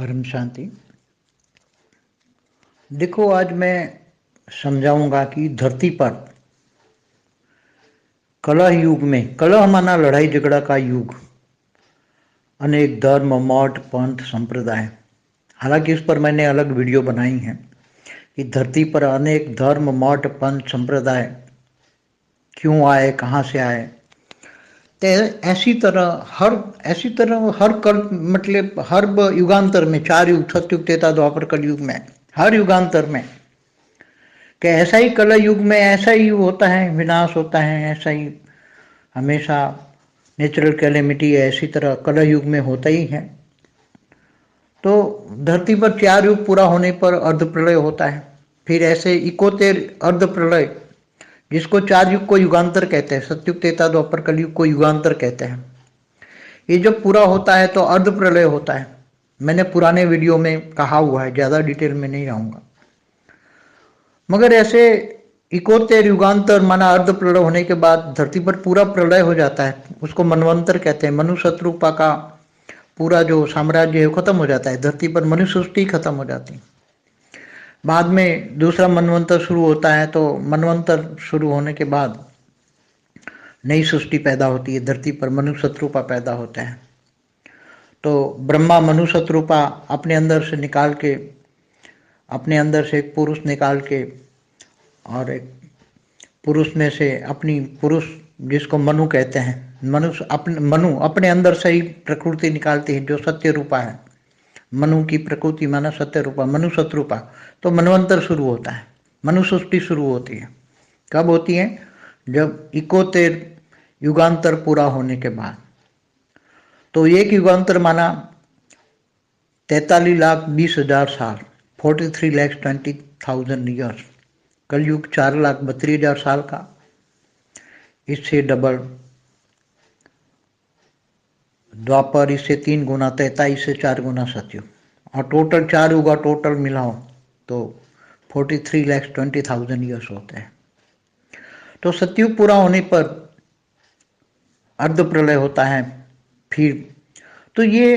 परम शांति। देखो, आज मैं समझाऊंगा कि धरती पर कलह युग में, कलह माना लड़ाई झगड़ा का युग, अनेक धर्म मठ पंथ संप्रदाय, हालांकि इस पर मैंने अलग वीडियो बनाई है कि धरती पर अनेक धर्म मठ पंथ संप्रदाय क्यों आए, कहाँ से आए। तो ऐसी तरह हर कल मतलब हर युगांतर में, चार युग, सतयुग त्रेता द्वापर कलयुग में, हर युगांतर में कि ऐसा ही कलह युग में ऐसा ही होता है, विनाश होता है, ऐसा ही हमेशा नेचुरल कैलेमिटी है, इसी तरह कलह युग में होता ही है। तो धरती पर चार युग पूरा होने पर अर्ध प्रलय होता है। फिर ऐसे इकोतेर अर्ध प्रलय, जिसको चार युग को युगांतर कहते हैं, सतयुग त्रेता द्वापर कलयुग को युगांतर कहते हैं। ये जब पूरा होता है तो अर्ध प्रलय होता है। मैंने पुराने वीडियो में कहा हुआ है, ज़्यादा डिटेल में नहीं रहूँगा। मगर ऐसे इकोत्तर युगांतर माना अर्ध प्रलय होने के बाद धरती पर पूरा प्रलय हो जाता है, उसको मनवंतर कहते हैं। मनु शत्रुपा का पूरा जो साम्राज्य है खत्म हो जाता है, धरती पर मनुष्य सृष्टि खत्म हो जाती है। बाद में दूसरा मनवंतर शुरू होता है, तो मनवंतर शुरू होने के बाद नई सृष्टि पैदा होती है, धरती पर मनु शत्रुपा पैदा होता है। तो ब्रह्मा मनु शत्रुपा अपने अंदर से निकाल के, अपने अंदर से एक पुरुष निकाल के, और एक पुरुष में से अपनी पुरुष जिसको मनु कहते हैं, मनु अपने अंदर से ही प्रकृति निकालती है जो सत्य रूपा है। मनु की प्रकृति माना सत्य रूपा, मनु शत्रुपा। तो मनवंतर शुरू होता है, मनु सृष्टि शुरू होती है। कब होती है? जब इकोतेर युगांतर पूरा होने के बाद। तो एक युगांतर माना 43,20,000 साल, 43,20,000 ईयर्स। कलयुग 4,32,000 साल का, इससे डबल द्वापर, इससे 3 गुना, 43 से 4 गुना सतयुग, और टोटल 4 युग टोटल मिलाओ तो 43,20,000 ईयर्स होते हैं। तो सतयुग पूरा होने पर अर्ध प्रलय होता है। फिर तो ये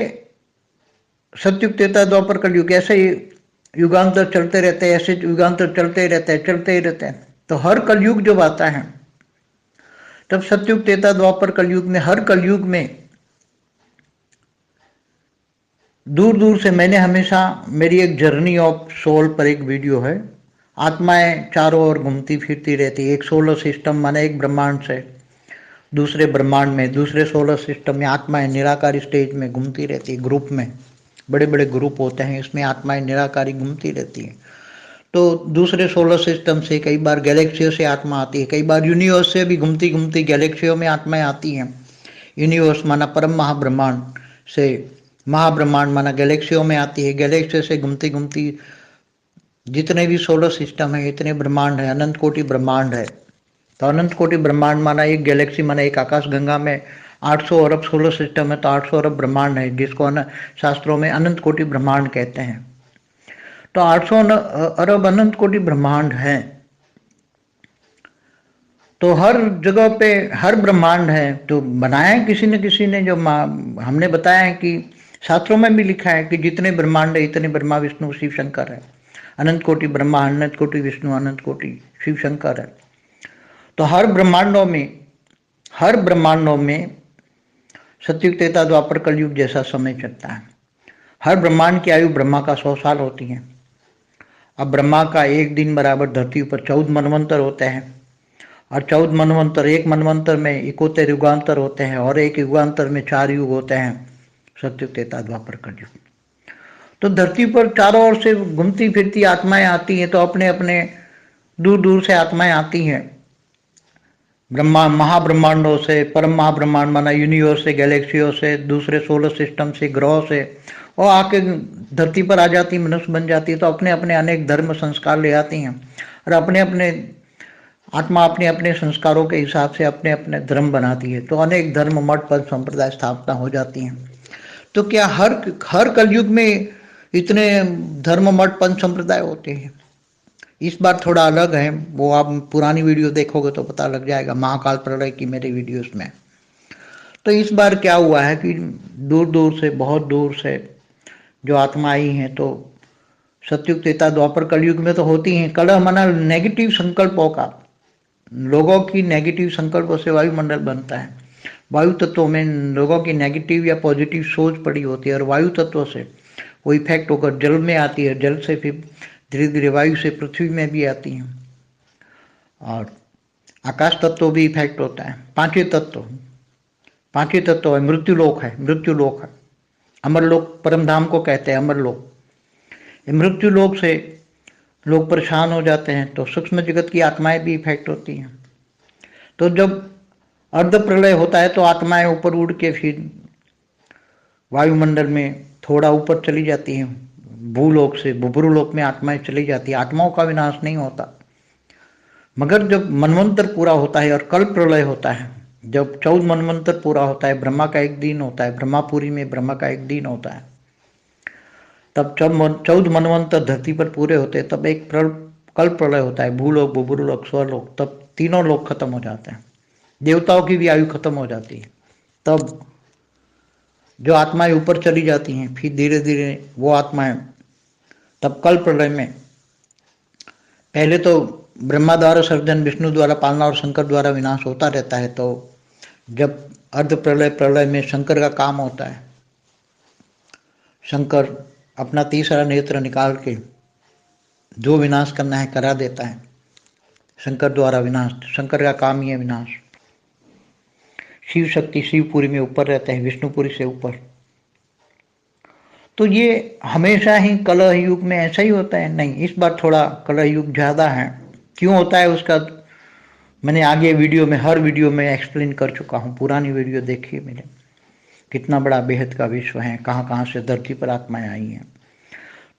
सतयुग त्रेता द्वापर कलयुग, ऐसे युगांतर चलते रहते हैं, ऐसे युगांतर चलते रहते हैं, चलते ही रहते हैं। तो हर कलयुग जब आता है तब सतयुग त्रेता द्वापर कलयुग में, हर कलयुग में दूर दूर से, मैंने हमेशा, मेरी एक जर्नी ऑफ सोल पर एक वीडियो है, आत्माएं चारों ओर घूमती फिरती रहती है। एक सोलर सिस्टम माने एक ब्रह्मांड से दूसरे ब्रह्मांड में, दूसरे सोलर सिस्टम में आत्माएं निराकारी स्टेज में घूमती रहती है। ग्रुप में बड़े बड़े ग्रुप होते हैं, इसमें आत्माएं निराकारी घूमती रहती हैं। तो दूसरे सोलर सिस्टम से, कई बार गैलेक्सियों से आत्मा आती है, कई बार यूनिवर्स से भी घूमती घूमती गैलेक्सियों में आत्माएं आती हैं। यूनिवर्स माना परम महाब्रह्मांड से, महाब्रह्मांड माना गैलेक्सियों में आती है, गैलेक्सी से घूमती घूमती जितने भी सोलर सिस्टम है, इतने ब्रह्मांड है, अनंत कोटि ब्रह्मांड है। तो अनंत कोटि ब्रह्मांड माना एक गैलेक्सी, माना एक आकाश गंगा में 800 अरब सोलर सिस्टम है, तो 800 अरब ब्रह्मांड है, जिसको शास्त्रों में अनंत कोटि ब्रह्मांड कहते हैं। तो 800 अरब अनंत कोटि ब्रह्मांड है। तो हर जगह पे हर ब्रह्मांड है, तो बनाया है किसी न किसी ने। जो हमने बताया है कि शास्त्रों में भी लिखा है कि जितने ब्रह्मांड है इतने ब्रह्मा विष्णु शिव शंकर है। अनंत कोटि ब्रह्मा, अनंत कोटि विष्णु, अनंत कोटि शिव शंकर है। तो हर ब्रह्मांडों में सतयुग त्रेता द्वापर कलयुग जैसा समय चलता है। हर ब्रह्मांड की आयु ब्रह्मा का 100 साल होती है। अब ब्रह्मा का एक दिन बराबर धरती पर 14 मनवंतर होते हैं, और 14 मनवंतर, एक मनवंतर में इकोत्तर युगांतर होते हैं, और एक युगांतर में 4 युग होते हैं, सतयुग त्रेता द्वापर कलयुग। तो धरती पर चारों ओर से घूमती फिरती आत्माएं आती हैं। तो अपने अपने दूर दूर से आत्माएं आती हैं, ब्रह्मा महाब्रह्मांडों से, परम महाब्रह्मांड माना यूनिवर्स से, गैलेक्सियों से, दूसरे सोलर सिस्टम से, ग्रहों से, और आके धरती पर आ जाती, मनुष्य बन जाती है। तो अपने अपने अनेक धर्म संस्कार ले आती हैं, और अपने अपने आत्मा अपने अपने संस्कारों के हिसाब से अपने अपने धर्म बनाती है। तो अनेक धर्म मठ पद संप्रदाय स्थापना हो जाती हैं। तो क्या हर कलयुग में इतने धर्म मठ पद संप्रदाय होते हैं? इस बार थोड़ा अलग है, वो आप पुरानी वीडियो देखोगे तो पता लग जाएगा, महाकाल प्रलय की मेरी वीडियोस में। तो इस बार क्या हुआ है कि दूर दूर से, बहुत दूर से जो आत्मा आई हैं, तो सतयुग, त्रेता, द्वापर, कलयुग में तो होती हैं। कलह माना नेगेटिव संकल्पों का, लोगों की नेगेटिव संकल्पों से वायुमंडल बनता है। वायु तत्वों में लोगों की नेगेटिव या पॉजिटिव सोच पड़ी होती है, और वायु तत्वों से वो इफेक्ट होकर जल में आती है, जल से फिर धीरे धीरे वायु से पृथ्वी में भी आती हैं, और आकाश तत्व भी इफेक्ट होता है। पांचवें तत्व है मृत्युलोक, है अमरलोक, परम धाम को कहते हैं अमरलोक। मृत्युलोक से लोग परेशान हो जाते हैं, तो सूक्ष्म जगत की आत्माएं भी इफेक्ट होती हैं। तो जब अर्ध प्रलय होता है तो आत्माएं ऊपर उड़ के फिर वायुमंडल में थोड़ा ऊपर चली जाती हैं, भूलोक से बुभुरुलोक में आत्माएं चली जाती है। आत्माओं का विनाश नहीं होता, मगर जब मनवंतर पूरा होता है और कल प्रलय होता है, जब 14 मनवंतर पूरा होता है, ब्रह्मा का एक दिन होता है, ब्रह्मापुरी में ब्रह्मा का एक दिन होता है, तब जब 14 मनवंतर धरती पर पूरे होते हैं, तब एक कल प्रलय होता है, भूलोक, बुभुरुलोक, स्वरलोक, तब तीनों लोग खत्म हो जाते हैं, देवताओं की भी आयु खत्म हो जाती है। तब जो आत्माएं ऊपर चली जाती हैं, फिर धीरे धीरे वो आत्माएं, तब कल प्रलय में पहले तो ब्रह्मा द्वारा सर्जन, विष्णु द्वारा पालना और शंकर द्वारा विनाश होता रहता है। तो जब अर्ध प्रलय में शंकर का काम होता है, शंकर अपना तीसरा नेत्र निकाल के जो विनाश करना है करा देता है, शंकर द्वारा विनाश। शंकर का काम ही है विनाश। शिव शक्ति शिवपुरी में ऊपर रहते हैं, विष्णुपुरी से ऊपर। तो ये हमेशा ही कलह युग में ऐसा ही होता है? नहीं, इस बार थोड़ा कलह युग ज़्यादा है। क्यों होता है उसका मैंने आगे वीडियो में, हर वीडियो में एक्सप्लेन कर चुका हूँ। पुरानी वीडियो देखिए मेरे, कितना बड़ा बेहद का विश्व है, कहाँ कहाँ से धरती पर आत्माएं आई हैं।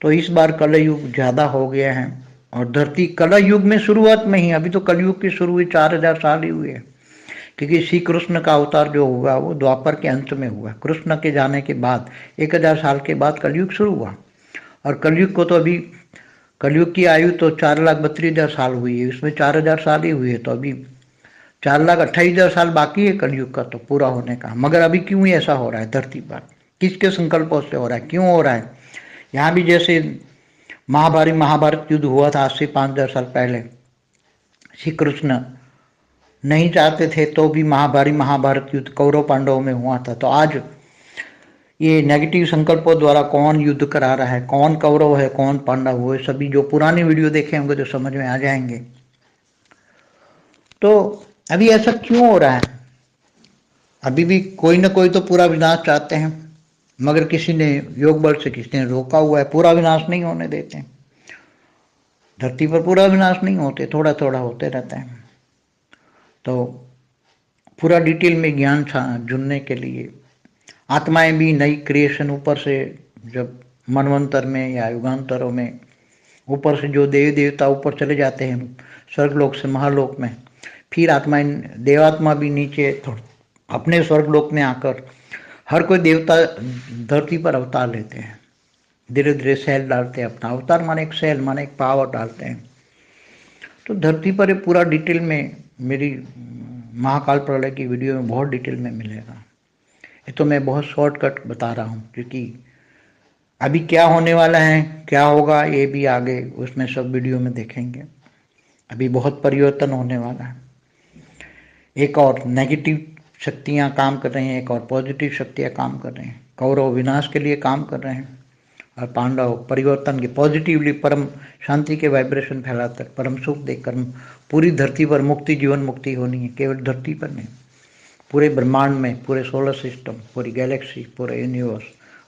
तो इस बार कलह युग ज़्यादा हो गया है, और धरती कलह युग में शुरुआत में ही, अभी तो कलयुग की शुरू हुई 4000 साल ही हुए हैं, क्योंकि श्री कृष्ण का अवतार जो हुआ वो द्वापर के अंत में हुआ। कृष्ण के जाने के बाद 1000 साल के बाद कलयुग शुरू हुआ, और कलयुग को तो अभी, कलयुग की आयु तो 4,32,000 साल हुई है, उसमें 4000 साल ही हुई है, तो अभी 4,28,000 साल बाकी है कलयुग का तो पूरा होने का। मगर अभी क्यों ऐसा हो रहा है धरती पर? किसके संकल्पों से हो रहा है? क्यों हो रहा है? यहाँ भी जैसे महाभारत युद्ध हुआ था आज से 5,000 साल पहले, श्री कृष्ण नहीं चाहते थे तो भी महाभारत युद्ध कौरव पांडवों में हुआ था। तो आज ये नेगेटिव संकल्पों द्वारा कौन युद्ध करा रहा है, कौन कौरव है, कौन पांडव हुए, सभी जो पुरानी वीडियो देखे होंगे तो समझ में आ जाएंगे। तो अभी ऐसा क्यों हो रहा है? अभी भी कोई ना कोई तो पूरा विनाश चाहते हैं, मगर किसी ने योग बल से किसी ने रोका हुआ है, पूरा विनाश नहीं होने देते। धरती पर पूरा विनाश नहीं होते, थोड़ा थोड़ा होते रहता है। तो पूरा डिटेल में ज्ञान जुड़ने के लिए आत्माएं भी नई क्रिएशन ऊपर से, जब मनवंतर में या युगांतरों में ऊपर से जो देवी देवता ऊपर चले जाते हैं स्वर्गलोक से महालोक में, फिर आत्माएं, देवात्मा भी नीचे अपने स्वर्गलोक में आकर हर कोई देवता धरती पर अवतार लेते हैं, धीरे धीरे सेल डालते हैं अपना। अवतार माने एक सेल, माने एक पावर डालते हैं। तो धरती पर पूरा डिटेल में मेरी महाकाल प्रलय की वीडियो में बहुत डिटेल में मिलेगा। ये तो मैं बहुत शॉर्टकट बता रहा हूँ, क्योंकि अभी क्या होने वाला है, क्या होगा, ये भी आगे उसमें सब वीडियो में देखेंगे। अभी बहुत परिवर्तन होने वाला है। एक और नेगेटिव शक्तियाँ काम कर रही हैं, एक और पॉजिटिव शक्तियाँ काम कर रही हैं। कौरव विनाश के लिए काम कर रहे हैं, और पांडव परिवर्तन के, पॉजिटिवली परम शांति के वाइब्रेशन फैलाकर परम सुख देकर पूरी धरती पर मुक्ति, जीवन मुक्ति होनी है। केवल धरती पर नहीं, पूरे ब्रह्मांड में, पूरे सोलर सिस्टम, पूरी गैलेक्सी, पूरे यूनिवर्स,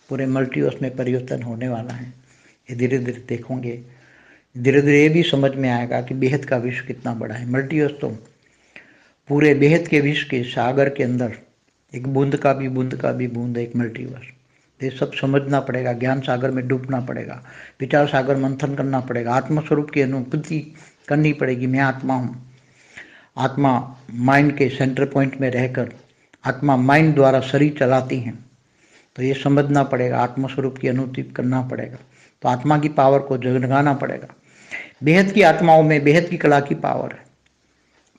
पूरे मल्टीवर्स में परिवर्तन होने वाला है। ये धीरे धीरे देखोगे, धीरे धीरे ये भी समझ में आएगा कि बेहद का विश्व कितना बड़ा है। मल्टीवर्स तो पूरे बेहद के विश्व के सागर के अंदर एक बूंद का भी बूंद एक मल्टीवर्स। ये सब समझना पड़ेगा, ज्ञान सागर में डूबना पड़ेगा, विचार सागर मंथन करना पड़ेगा, आत्मस्वरूप की अनुभूति करनी पड़ेगी। मैं आत्मा हूँ। आत्मा माइंड के सेंटर पॉइंट में रहकर आत्मा माइंड द्वारा शरीर चलाती हैं। तो ये समझना पड़ेगा, आत्मस्वरूप की अनुभूति करना पड़ेगा। तो आत्मा की पावर को जगाना पड़ेगा। बेहद की आत्माओं में बेहद की कला की पावर है,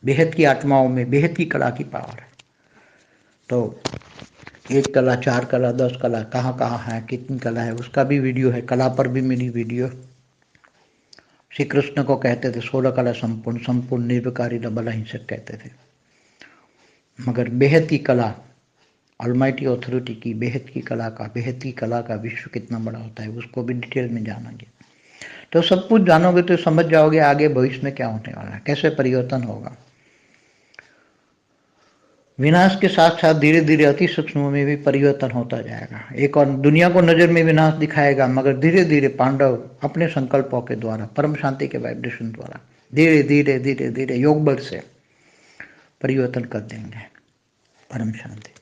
बेहद की आत्माओं में बेहद की कला की पावर है। तो एक कला, 4 कला, 10 कला, कहाँ कहाँ है, कितनी कला है, उसका भी वीडियो है। कला पर भी मेरी वीडियो। श्री कृष्ण को कहते थे 16 कला संपूर्ण, संपूर्ण निर्विकारी डबल अहिंसक कहते थे। मगर बेहद की कला, ऑलमाइटी ऑथोरिटी की बेहद की कला का विश्व कितना बड़ा होता है, उसको भी डिटेल में जानेंगे। तो सब कुछ जानोगे तो समझ जाओगे आगे भविष्य में क्या होने वाला है, कैसे परिवर्तन होगा। विनाश के साथ साथ धीरे धीरे अति सूक्ष्म में भी परिवर्तन होता जाएगा। एक और दुनिया को नजर में विनाश दिखाएगा, मगर धीरे धीरे पांडव अपने संकल्पों के द्वारा, परम शांति के वाइब्रेशन द्वारा धीरे धीरे धीरे धीरे योग बल से परिवर्तन कर देंगे। परम शांति।